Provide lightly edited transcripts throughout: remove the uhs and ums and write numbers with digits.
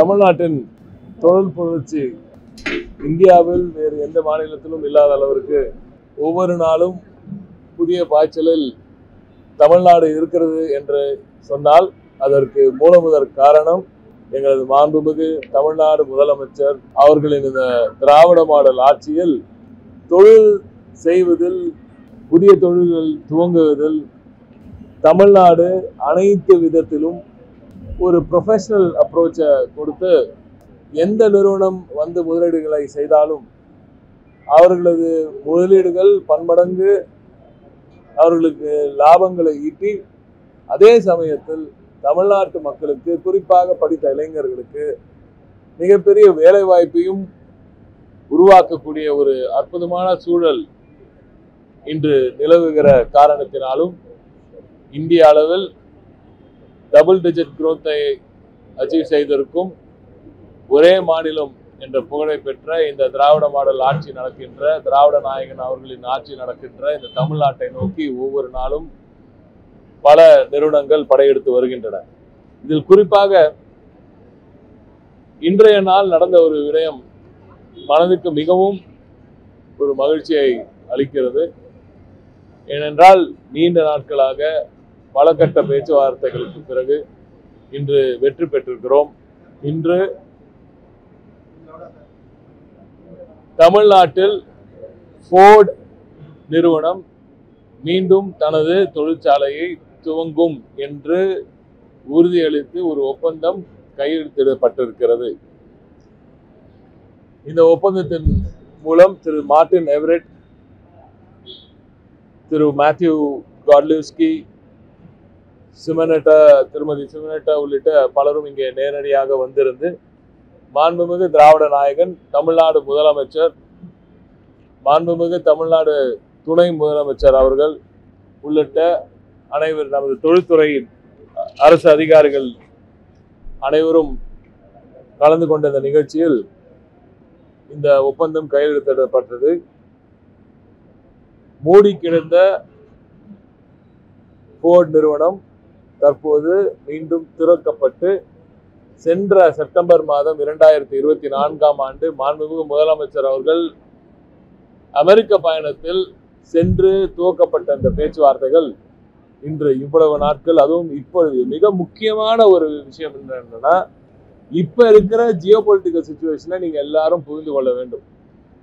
தமிழ்நாட்டின் தொழில் புரட்சி இந்தியாவில் வேறு எந்த மாநிலத்திலும் இல்லாத அளவிற்கு ஒவ்வொரு நாளும் புதிய பாய்ச்சலில் தமிழ்நாடு இருக்கிறது என்று சொன்னால் அதற்கு மூலமுதற் காரணம் எங்களது மாண்புமிகு தமிழ்நாடு முதலமைச்சர் அவர்களின் இந்த திராவிட மாடல் ஆட்சியில் தொழில் செய்வதில், புதிய தொழில்கள் துவங்குவதில் தமிழ்நாடு அனைத்து விதத்திலும் ஒரு ப்ரொஃபஷனல் அப்ரோச்சை கொடுத்து எந்த நிறுவனம் வந்து முதலீடுகளை செய்தாலும் அவர்களது முதலீடுகள் பன்மடங்கு அவர்களுக்கு லாபங்களை ஈட்டி, அதே சமயத்தில் தமிழ்நாட்டு மக்களுக்கு, குறிப்பாக படித்த இளைஞர்களுக்கு மிகப்பெரிய வேலை வாய்ப்பையும் உருவாக்கக்கூடிய ஒரு அற்புதமான சூழல் இன்று நிலவுகிற காரணத்தினாலும் இந்திய அளவில் டபுள் டிஜிட் குரோத்தை அச்சீவ் செய்திருக்கும் ஒரே மாநிலம் என்ற புகழை பெற்ற இந்த திராவிட மாடல் ஆட்சி நடக்கின்ற, திராவிட நாயகன் அவர்களின் ஆட்சி நடக்கின்ற இந்த தமிழ்நாட்டை நோக்கி ஒவ்வொரு நாளும் பல நிறுவனங்கள் படையெடுத்து வருகின்றன. இதில் குறிப்பாக இன்றைய நாள் நடந்த ஒரு விடயம் மனதுக்கு மிகவும் ஒரு மகிழ்ச்சியை அளிக்கிறது. ஏனென்றால் நீண்ட நாட்களாக பல கட்ட பேச்சுவார்த்தைகளுக்கு பிறகு இன்று வெற்றி பெற்றிருக்கிறோம். இன்று தமிழ்நாட்டில் ஃபோர்ட் நிறுவனம் மீண்டும் தனது தொழிற்சாலையை துவங்கும் என்று உறுதியளித்து ஒரு ஒப்பந்தம் கையெழுத்திடப்பட்டிருக்கிறது. இந்த ஒப்பந்தத்தின் மூலம் திரு மார்டின் எவரெட், திரு மேத்யூ காட்லிவ்ஸ்கி, திருமதி சிமனேட்டா உள்ளிட்ட பலரும் இங்கே நேரடியாக வந்திருந்து மாண்புமிகு திராவிட நாயகன், தமிழ்நாடு முதலமைச்சர், மாண்புமிகு தமிழ்நாடு துணை முதலமைச்சர் அவர்கள் உள்ளிட்ட அனைவரும், நமது தொழில்துறையின் அரசு அதிகாரிகள் அனைவரும் கலந்து கொண்ட இந்த நிகழ்ச்சியில் இந்த ஒப்பந்தம் கையெழுத்திடப்பட்டது. மூடி கிடந்த ஃபோர்ட் நிறுவனம் தற்போது மீண்டும் திறக்கப்பட்டு சென்ற செப்டம்பர் மாதம் 2024ஆம் ஆண்டு மாண்புமிகு முதலமைச்சர் அவர்கள் அமெரிக்க பயணத்தில் சென்று துவக்கப்பட்ட இந்த பேச்சுவார்த்தைகள் இன்று இவ்வளவு நாட்கள், அதுவும் இப்பொழுது மிக முக்கியமான ஒரு விஷயம் என்னன்னா, இப்ப இருக்கிற ஜியோ பொலிட்டிக்கல் சிச்சுவேஷனை நீங்க எல்லாரும் புரிந்து கொள்ள வேண்டும்.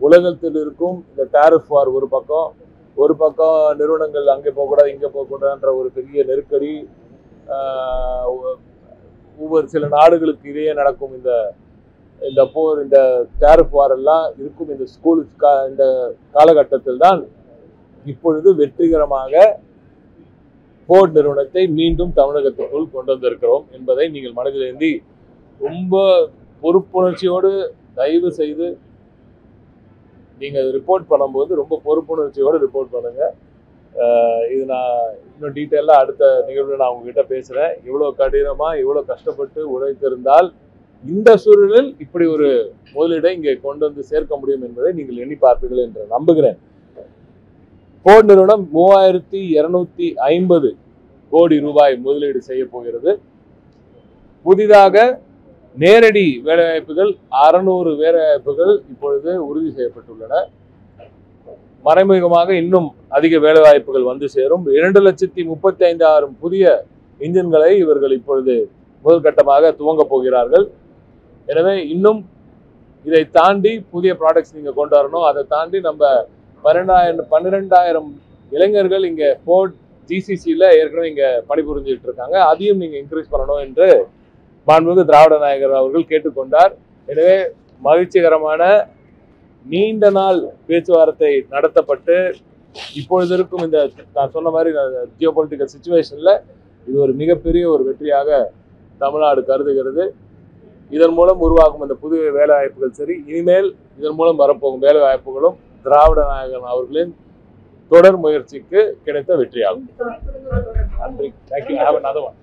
உலகத்தில் இருக்கும் இந்த டாரிஃப் வார் ஒரு பக்கம் நிறுவனங்கள் அங்கே போகக்கூடாது இங்கே போகக்கூடாதுன்ற ஒரு பெரிய நெருக்கடி, ஒவ்வொரு சில நாடுகளுக்கு இடையே நடக்கும் இந்த போர், இந்த டாரிஃப் வார் எல்லாம் இருக்கும் இந்த காலகட்டத்தில் தான் இப்பொழுது வெற்றிகரமாக ஃபோர்ட் நிறுவனத்தை மீண்டும் தமிழகத்திற்குள் கொண்டு வந்திருக்கிறோம் என்பதை நீங்கள் மனதில் ஏந்தி ரொம்ப பொறுப்புணர்ச்சியோடு தயவு செய்து நீங்கள் ரிப்போர்ட் பண்ணும்போது ரொம்ப பொறுப்புணர்ச்சியோடு ரிப்போர்ட் பண்ணுங்க. இது நான் இன்னும் டீட்டெயிலாக அடுத்த நிகழ்வில் நான் உங்ககிட்ட பேசுகிறேன். இவ்வளோ கடினமாக இவ்வளோ கஷ்டப்பட்டு உழைத்திருந்தால் இந்த சூழலில் இப்படி ஒரு முதலீடை இங்கே கொண்டு வந்து சேர்க்க முடியும் என்பதை நீங்கள் எண்ணி பார்ப்பீர்கள் என்று நம்புகிறேன். ஃபோர்ட் நிறுவனம் 3250 கோடி ரூபாய் முதலீடு செய்ய போகிறது. புதிதாக நேரடி வேலைவாய்ப்புகள் 600 வேலைவாய்ப்புகள் இப்பொழுது உறுதி செய்யப்பட்டுள்ளன. மறைமுகமாக இன்னும் அதிக வேலைவாய்ப்புகள் வந்து சேரும். 2,35,000 புதிய இன்ஜின்களை இவர்கள் இப்பொழுது முதல் கட்டமாக துவங்க போகிறார்கள். எனவே இன்னும் இதை தாண்டி புதிய ப்ராடக்ட்ஸ் நீங்க கொண்டு வரணும். அதை தாண்டி நம்ம 12,000 இளைஞர்கள் இங்க ஃபோர்ட் ஜிசிசியில் ஏற்கனவே இங்க பணிபுரிஞ்சிட்டு இருக்காங்க. அதையும் நீங்க இன்க்ரீஸ் பண்ணணும் என்று மாண்புமிகு திராவிட நாயகர் அவர்கள் கேட்டுக்கொண்டார். எனவே மகிழ்ச்சிகரமான நீண்ட நாள் பேச்சுவார்த்தை நடத்தப்பட்டு இப்பொழுது இருக்கும் இந்த நான் சொன்ன மாதிரி ஜியோ பொலிட்டிக்கல் சிச்சுவேஷன்ல இது ஒரு மிகப்பெரிய ஒரு வெற்றியாக தமிழ்நாடு கருதுகிறது. இதன் மூலம் உருவாகும் இந்த புதிய வேலை வாய்ப்புகள் சரி, இனிமேல் இதன் மூலம் வரப்போகும் வேலை வாய்ப்புகளும் திராவிட நாயகன் அவர்களின் தொடர் முயற்சிக்கு கிடைத்த வெற்றியாகும். நன்றி. Thank you. I have another one.